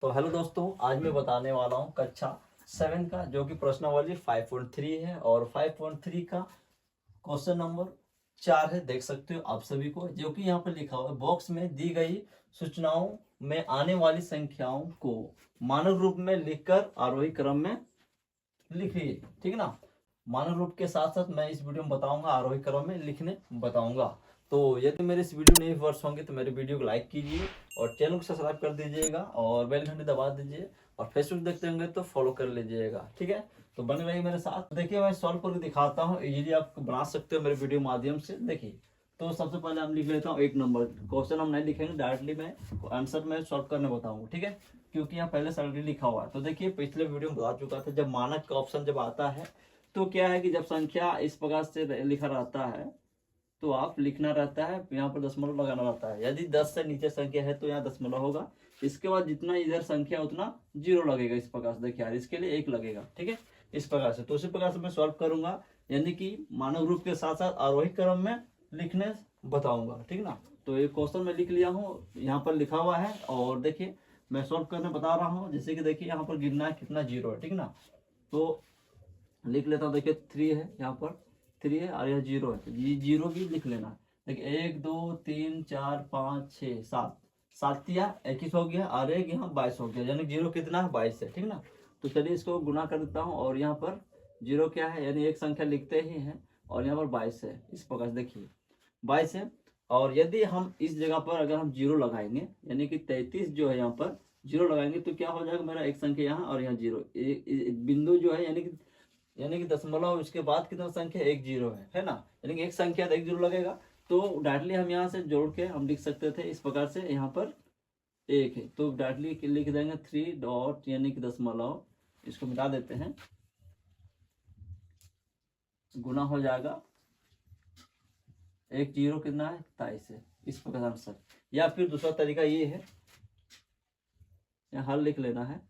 तो हेलो दोस्तों, आज मैं बताने वाला हूँ कक्षा 7 का जो कि प्रश्नावली 5.3 है और 5.3 का क्वेश्चन नंबर 4 है। देख सकते हो आप सभी को, जो कि यहाँ पर लिखा हुआ है बॉक्स में दी गई सूचनाओं में आने वाली संख्याओं को मानक रूप में लिखकर आरोही क्रम में लिखिए। ठीक है ना। मानक रूप के साथ साथ मैं इस वीडियो में बताऊंगा आरोही क्रम में लिखने बताऊंगा। तो यदि मेरे इस वीडियो में वर्ष होंगे तो मेरे वीडियो को लाइक कीजिए और चैनल को सब्सक्राइब कर दीजिएगा और बेल घंटी दबा दीजिए और फेसबुक देखते होंगे तो फॉलो कर लीजिएगा। ठीक है, तो बने रहिए मेरे साथ। देखिए मैं सॉल्व करके दिखाता हूँ, इजीली आप बना सकते हो मेरे वीडियो माध्यम से। देखिए तो सबसे पहले हम लिख लेता हूँ 1 नंबर। क्वेश्चन हम नहीं लिखेंगे, डायरेक्टली मैं आंसर में सॉल्व करने बताऊंगा। ठीक है, क्योंकि यहाँ पहले से ऑलरेडी लिखा हुआ है। तो देखिए पिछले वीडियो में बता चुका था, जब मानक का ऑप्शन जब आता है तो क्या है कि जब संख्या इस प्रकार से लिखा रहता है तो आप लिखना रहता है, यहाँ पर दशमलव लगाना रहता है। यदि 10 से नीचे संख्या है तो यहाँ दशमलव होगा। इसके बाद जितना इधर संख्या उतना जीरो लगेगा। इस प्रकार से देखिए यार, इसके लिए 1 लगेगा। ठीक है, इस प्रकार से। तो उसी प्रकार से मैं सॉल्व करूंगा, यानी कि मानक रूप के साथ साथ आरोही क्रम में लिखने बताऊंगा। ठीक ना। तो ये क्वेश्चन मैं लिख लिया हूँ, यहाँ पर लिखा हुआ है और देखिए मैं सॉल्व करने बता रहा हूँ। जैसे कि देखिए यहाँ पर गिनना है कितना जीरो है। ठीक ना, तो लिख लेता हूँ। देखिए 3 है, यहाँ पर 3 है और यह 0 है, तो ये 0 भी लिख लेना है। देखिए 1 2 3 4 5 6 7, 7 या 21 हो गया और एक यहाँ 22 हो गया, यानी 0 कितना है 22 है। ठीक ना, तो चलिए इसको गुना कर देता हूँ और यहाँ पर 0 क्या है, यानी एक संख्या लिखते ही हैं और यहाँ पर 22 है। इस प्रकार से देखिए 22 है। और यदि हम इस जगह पर अगर हम 0 लगाएंगे, यानी कि 33 जो है यहाँ पर 0 लगाएंगे तो क्या हो जाएगा, मेरा एक संख्या यहाँ और यहाँ 0 बिंदु जो है, यानी कि दशमलव उसके बाद कितना संख्या 1 0 है ना। यानी कि एक संख्या 1 0 लगेगा। तो डायरेक्टली हम यहाँ से जोड़ के हम लिख सकते थे इस प्रकार से, यहाँ पर 1 है तो डायरेक्टली लिख देंगे 3 डॉट यानी कि दशमलव, इसको मिटा देते हैं, गुना हो जाएगा 1 0 कितना है 23 है। इस प्रकार आंसर। या फिर दूसरा तरीका ये है, यहाँ हल लिख लेना है।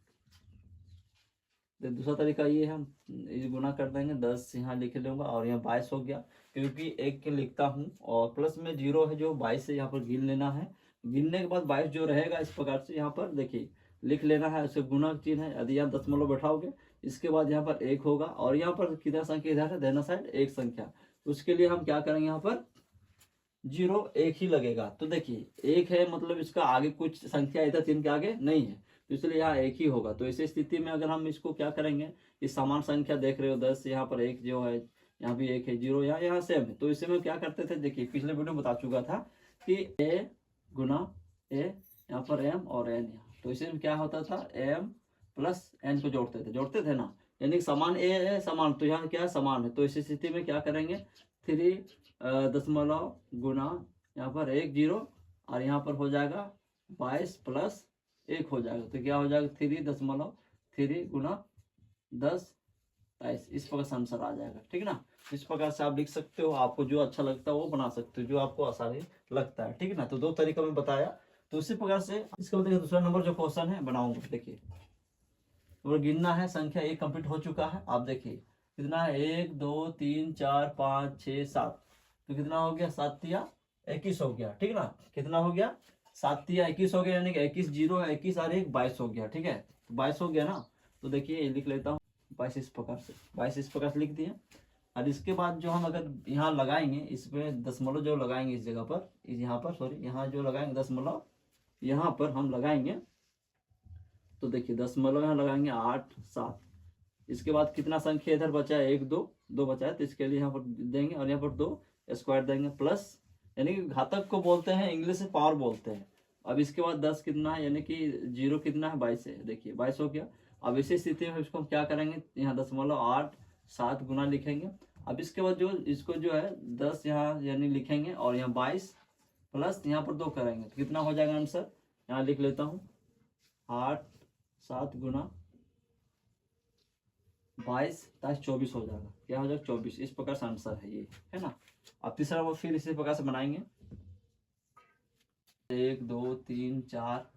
दूसरा तरीका ये है, हम ये गुना कर देंगे, 10 यहाँ लिख लूंगा और यहाँ 22 हो गया, क्योंकि एक के लिखता हूँ और प्लस में 0 है जो 22 से यहाँ पर गिन लेना है। गिनने के बाद 22 जो रहेगा इस प्रकार से यहाँ पर देखिए लिख लेना है, उसे गुना चिन्ह है। यदि यहाँ दशमलव बैठाओगे इसके बाद यहाँ पर 1 होगा और यहाँ पर कितना संख्या इधर है देना साइड एक संख्या, उसके लिए हम क्या करेंगे, यहाँ पर 0 1 ही लगेगा। तो देखिए 1 है मतलब इसका आगे कुछ संख्या इधर 3 के आगे नहीं है, तो इसलिए यहाँ 1 ही होगा। तो ऐसी स्थिति में अगर हम इसको क्या करेंगे, इस समान संख्या देख रहे हो 10, यहाँ पर 1 जो है, यहाँ भी 1 है, 0 यहाँ सेम है। तो इसे में क्या करते थे, देखिए पिछले वीडियो में बता चुका था कि ए गुना ए, यहाँ पर एम और एन यहाँ, तो इसे में क्या होता था एम प्लस एन को जोड़ते थे ना, यानी समान ए है समान, तो यहाँ क्या समान है। तो इस स्थिति में क्या करेंगे, 3 दशमलव गुना यहाँ पर 1 0 और यहाँ पर हो जाएगा 22 प्लस 1 हो जाएगा, तो क्या हो जाएगा 3 गुना 10 22। इस प्रकार से आंसर आ जाएगा। ठीक है ना, इस प्रकार से आप लिख सकते हो, आपको जो अच्छा लगता है वो बना सकते हो, जो आपको आसानी लगता है। ठीक है ना, तो 2 तरीका में बताया। तो इसी प्रकार से इसका मतलब दूसरा नंबर जो क्वेश्चन है बनाऊंगा। देखिए तो गिनना है, संख्या 1 कंप्लीट हो चुका है। आप देखिए कितना है, 1 2 3 4 5 6 7, तो कितना हो गया 7 या 21 हो गया। ठीक है ना, कितना हो गया 7 या 21 हो गया, यानी कि 21 0 है, 21 और 1 22 हो गया। ठीक है, तो 22 हो गया ना। तो देखिए लिख लेता हूँ 22 इस प्रकार से, 22 इस प्रकार से लिख दिए। और इसके बाद जो हम अगर यहाँ लगाएंगे, इसमें दशमलव जो लगाएंगे इस जगह पर, यहाँ पर सॉरी, यहाँ जो लगाएंगे दशमलव, यहाँ पर हम लगाएंगे तो देखिए दशमलव यहाँ लगाएंगे 8 7। इसके बाद कितना संख्या इधर बचा है, 1 2 2 बचा है, तो इसके लिए यहाँ पर देंगे और यहाँ पर 2 स्क्वायर देंगे प्लस, यानी कि घातक को बोलते हैं इंग्लिश से पावर बोलते हैं। अब इसके बाद 10 कितना है, यानी कि 0 कितना है 22 है, देखिए 22 हो गया। अब इसी स्थिति में इसको हम क्या करेंगे, यहाँ दशमलव 8 7 गुना लिखेंगे। अब इसके बाद जो इसको जो है 10 यहाँ यानी लिखेंगे और यहाँ 22 प्लस यहाँ पर 2 करेंगे, तो कितना हो जाएगा आंसर, यहाँ लिख लेता हूँ 8 7 गुना 22 24 हो जाएगा। क्या हो जाएगा 24। इस प्रकार से आंसर है ये, है ना। अब तीसरा वो फिर इसी प्रकार से बनाएंगे, 1 2 3 4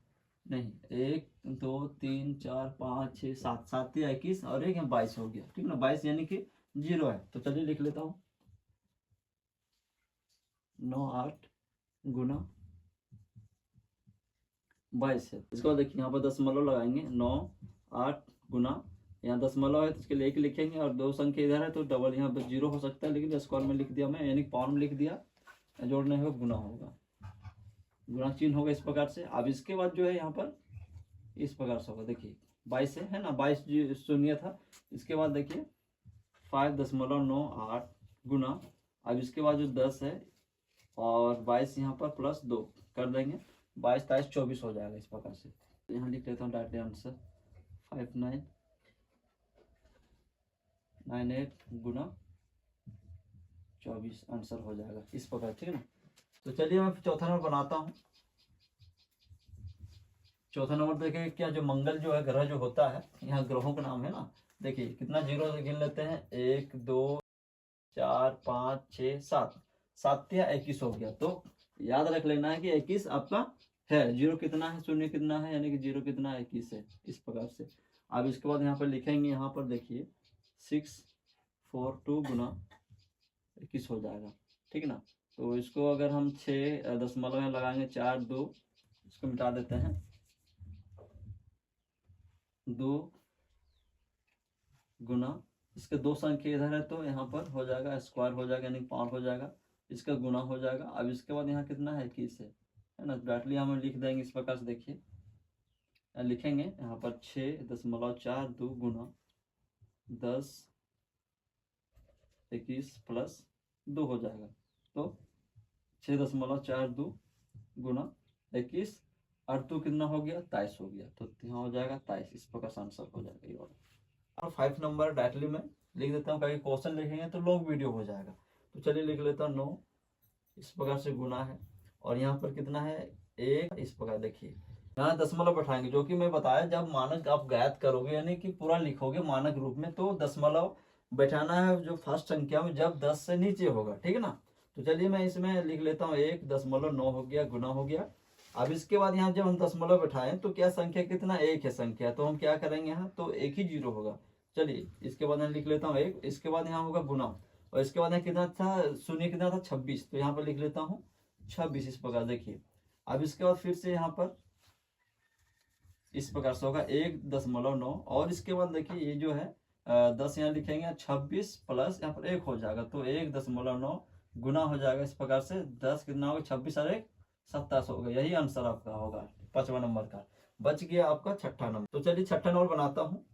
नहीं 1 2 3 4 5 6 7, 7 या 21 और एक 22 हो गया। ठीक ना, 22 यानी कि 0 है। तो चलिए लिख लेता हूँ 9 8 गुना 22 है। इसके बाद देखिए यहाँ पर दशमलव लगाएंगे, 9 8 गुना, यहाँ दशमलव है तो इसके लिए 1 लिखेंगे, और 2 संख्या इधर है तो डबल यहाँ पर 0 हो सकता है, लेकिन स्क्वायर में लिख दिया मैं, यानी पावर में लिख दिया, जोड़ने होगा गुना होगा, गुणा चिन्ह होगा इस प्रकार से। अब इसके बाद जो है यहाँ पर इस प्रकार से होगा, देखिए 22 है ना, 22 शून्य था। इसके बाद देखिए 5.98 गुना, अब इसके बाद जो 10 है और 22 यहाँ पर प्लस 2 कर देंगे, 22 23 24 हो जाएगा इस प्रकार से। तो यहाँ लिख लेता हूँ डायरेक्ट आंसर 5998 गुना 24 आंसर हो जाएगा इस प्रकार, ठीक है ना। तो चलिए मैं चौथा नंबर बनाता हूँ। चौथा नंबर देखिए, क्या जो मंगल जो है ग्रह जो होता है, यहाँ ग्रहों का नाम है ना, देखिए कितना जीरो गिन लेते हैं, 1 2 4 5 6 7, 7 या 21 हो गया। तो याद रख लेना है कि 21 आपका है, जीरो कितना है, शून्य कितना है, यानी कि जीरो कितना है, 21 है इस प्रकार से। अब इसके बाद यहाँ पर लिखेंगे, यहाँ पर देखिए 642 गुना 21 हो जाएगा, ठीक है ना। तो इसको अगर हम 6 दशमलव में लगाएंगे, 4 2, इसको मिटा देते हैं, 2 गुना, इसके 2 संख्या इधर है तो यहाँ पर हो जाएगा स्क्वायर हो जाएगा, यानी पावर हो जाएगा, इसका गुना हो जाएगा। अब इसके बाद यहाँ कितना है, 21 है ना, डायरेक्टली हम लिख देंगे इस प्रकार से। देखिए लिखेंगे यहाँ पर 6.42 गुना 10 21 प्लस 2 हो जाएगा, तो 6.42 गुना 21 और 2 कितना हो गया, 23 हो गया, तो यहाँ हो जाएगा 23, इस प्रकार से आंसर हो जाएगा ये वाला। और 5 नंबर डायरेक्टली मैं लिख देता हूँ, कहीं क्वेश्चन लिखेंगे तो लॉन्ग वीडियो हो जाएगा। तो चलिए लिख लेता हूँ 9 इस प्रकार से गुना है, और यहाँ पर कितना है 1 इस प्रकार। देखिए यहाँ दशमलव बैठाएंगे, जो कि मैं बताया जब मानक आप ज्ञात करोगे, यानी कि पूरा लिखोगे मानक रूप में, तो दशमलव बैठाना है जो फर्स्ट संख्या में जब 10 से नीचे होगा, ठीक है ना। तो चलिए मैं इसमें लिख लेता हूँ 1.9 हो गया, गुना हो गया। अब इसके बाद यहाँ जब हम दशमलव बैठाएं तो क्या संख्या कितना, 1 है संख्या, तो हम क्या करेंगे यहाँ, तो 1 ही जीरो होगा। चलिए इसके बाद मैं लिख लेता हूँ 1, इसके बाद यहाँ होगा गुना, और इसके बाद यहाँ कितना था, शून्य कितना था, 26, तो यहाँ पर लिख लेता हूँ 26 इस प्रकार। देखिए अब इसके बाद फिर से यहाँ पर इस प्रकार से होगा 1.9, और इसके बाद देखिए ये जो है 10 यहाँ लिखेंगे, 26 प्लस यहाँ पर 1 हो जाएगा, तो 1.9 गुना हो जाएगा इस प्रकार से। 10 कितना होगा, 26 और 1 27 होगा, यही आंसर आपका होगा 5वां नंबर का। बच गया आपका छठा नंबर। तो चलिए छठा नंबर बनाता हूँ।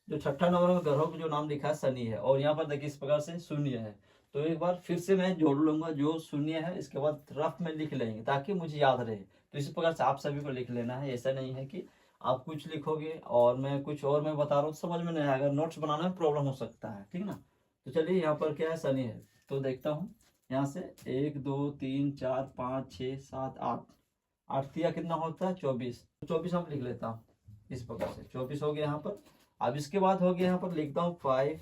जो छठा नंबर में ग्रहों को जो नाम लिखा है शनि है, और यहाँ पर देखिए इस प्रकार से शून्य है, तो एक बार फिर से मैं जोड़ लूंगा जो शून्य है, इसके बाद रफ में लिख लेंगे ताकि मुझे याद रहे। तो इसी प्रकार से आप सभी को लिख लेना है, ऐसा नहीं है कि आप कुछ लिखोगे और मैं कुछ और मैं बता रहा हूँ, समझ में नहीं आएगा, नोट्स बनाने में प्रॉब्लम हो सकता है, ठीक ना। तो चलिए यहाँ पर क्या है, शनि है, तो देखता हूँ यहाँ से 1 2 3 4 5 6 7 8, 8 तिया कितना होता है, 24, 24 हम लिख लेता हूँ इस प्रकार से, 24 हो गया यहाँ पर। अब इसके बाद हो गया यहाँ पर लिखता हूँ 5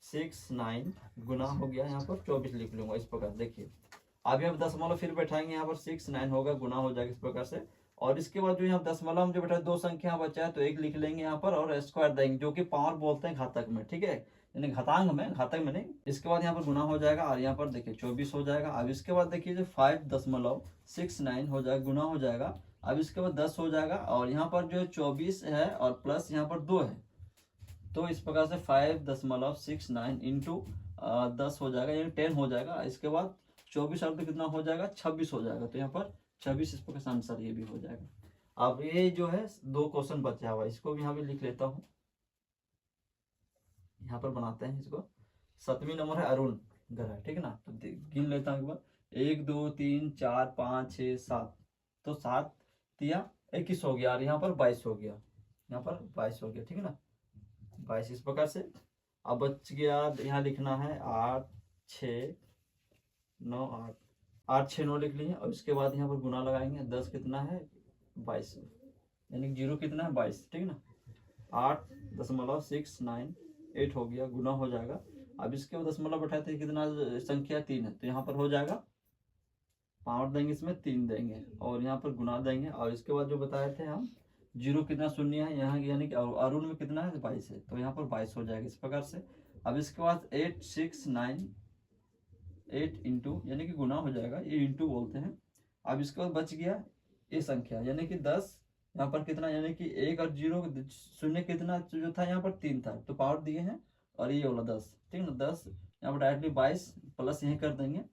6 9 गुना हो गया, यहाँ पर 24 लिख लूंगा इस प्रकार। देखिए अब यहाँ दशमलव फिर बैठाएंगे, यहाँ पर 6 9 होगा, गुना हो जाएगा इस प्रकार से। और इसके बाद जो यहाँ दशमलव में जो बैठा 2 संख्या बचा है तो 1 लिख लेंगे यहाँ पर, और स्क्वायर देंगे, जो कि पावर बोलते हैं घातक में, ठीक है, यानी घातांक में, घातक में नहीं। इसके बाद यहाँ पर गुना हो जाएगा, और यहाँ पर देखिए 24 हो जाएगा। अब इसके बाद देखिए जो 5.69 हो जाएगा, गुना हो जाएगा। अब इसके बाद 10 हो जाएगा, और यहाँ पर जो 24 है और प्लस यहाँ पर 2 है, तो इस प्रकार से 5.69 इंटू 10 हो जाएगा, यानी 10 हो जाएगा। इसके बाद 24 और कितना हो जाएगा, 26 हो जाएगा, तो यहाँ पर 26 इस प्रकार से आंसर ये भी हो जाएगा। अब ये जो है 2 क्वेश्चन बचा हुआ, इसको भी यहाँ पे लिख लेता हूँ, यहाँ पर बनाते हैं इसको। 7वीं नंबर है अरुण ग्रह, ठीक है ना। तो गिन लेता हूँ एक बार, 1 2 3 4 5 6 7, तो 7 तिया 21 हो गया, और यहाँ पर 22 हो गया, यहाँ पर 22 हो गया, ठीक है ना, 22 इस प्रकार से। अब बच गया यहाँ लिखना है 8 6 9 8, 8 6 9 लिख लिए, और इसके बाद यहाँ पर गुना लगाएंगे, 10 कितना है 22, यानी जीरो कितना है 22, ठीक है ना। 8.698 हो गया, गुना हो जाएगा। अब इसके बाद दशमलव बैठाते हैं, कितना संख्या 3 है, तो यहाँ पर हो जाएगा, पावर देंगे इसमें 3 देंगे, और यहाँ पर गुना देंगे। और इसके बाद जो बताए थे हम जीरो कितना शून्य है यहाँ, यानी कि अरुण में कितना है 22 है, तो यहाँ पर 22 हो जाएगा इस प्रकार से। अब इसके बाद 8 इंटू, यानी कि गुना हो जाएगा, ये इंटू बोलते हैं। अब इसके बाद बच गया ये संख्या, यानी कि 10 यहाँ पर कितना, यानी कि 1 और 0 शून्य कितना जो था यहाँ पर 3 था, तो पावर दिए हैं, और ये वाला 10, ठीक है ना, 10 यहाँ पर डायरेक्टली 22 प्लस यहीं कर देंगे,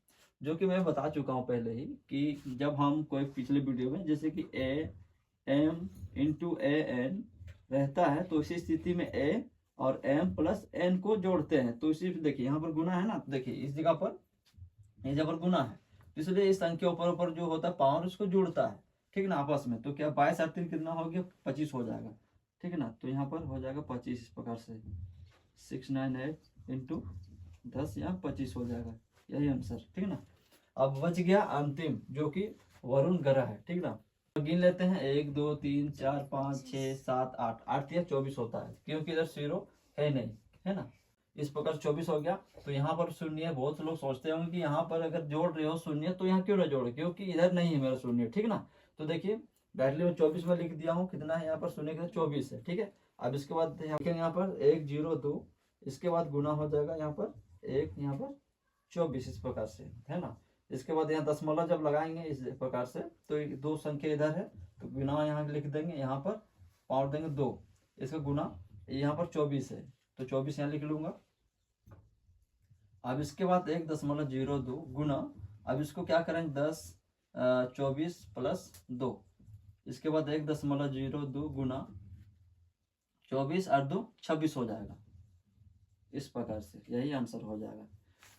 जो कि मैं बता चुका हूँ पहले ही कि जब हम कोई पिछले वीडियो में जैसे कि A M into A N रहता है, तो इसी स्थिति में ए और एम प्लस एन को जोड़ते हैं, तो इसी देखिए यहाँ पर गुना है ना, तो देखिए इस जगह पर, इस जगह पर गुना है, तो इसलिए इस अंक के ऊपर ऊपर जो होता है पावर उसको जोड़ता है, ठीक है ना, आपस में। तो क्या 22 और 3 कितना हो गया, 25 हो जाएगा, ठीक है ना। तो यहाँ पर हो जाएगा 25 इस प्रकार से, 698 इंटू 10 यहाँ 25 हो जाएगा, यही आंसर, ठीक है ना। अब बच गया अंतिम जो कि वरुण ग्रह है, ठीक ना। तो गिन लेते हैं 1 2 3 4 5 6 7 8, 8 या 24 होता है, क्योंकि इधर 0 है नहीं, है ना। इस प्रकार 24 हो गया। तो यहाँ पर शून्य, बहुत से लोग सोचते होंगे कि यहाँ पर अगर जोड़ रहे हो शून्य तो यहाँ क्यों ना जोड़े, क्योंकि इधर नहीं है मेरा शून्य, ठीक ना। तो देखिए डायरेक्टली मैं 24 में लिख दिया हूँ, कितना है यहाँ पर शून्य का 24 है, ठीक है। अब इसके बाद यहाँ पर 1 0 2, इसके बाद गुना हो जाएगा यहाँ पर 1, यहाँ पर 24 इस प्रकार से, है ना। इसके बाद यहाँ दशमलव जब लगाएंगे इस प्रकार से, तो 2 संख्या इधर है, तो गुना यहाँ लिख देंगे, यहाँ पर पावर देंगे 2, इसका गुना यहाँ पर 24 है, तो 24 यहाँ लिख लूंगा। अब इसके बाद 1.02 गुना, अब इसको क्या करेंगे 24 प्लस 2, इसके बाद 1.02 गुना 24 और 2 26 हो जाएगा, इस प्रकार से यही आंसर हो जाएगा।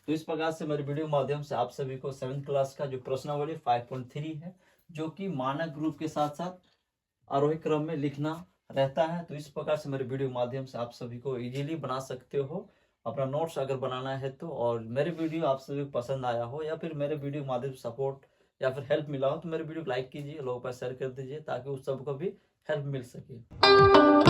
तो इस प्रकार से मेरे वीडियो माध्यम से आप सभी को 7th क्लास का जो प्रश्नावली 5.3 है, जो कि मानक रूप के साथ साथ आरोही क्रम में लिखना रहता है, तो इस प्रकार से मेरे वीडियो माध्यम से आप सभी को इजीली बना सकते हो अपना नोट्स अगर बनाना है तो। और मेरे वीडियो आप सभी को पसंद आया हो, या फिर मेरे वीडियो माध्यम से सपोर्ट या फिर हेल्प मिला हो, तो मेरे वीडियो को लाइक कीजिए, लोगों पर शेयर कर दीजिए, ताकि उस सबको भी हेल्प मिल सके।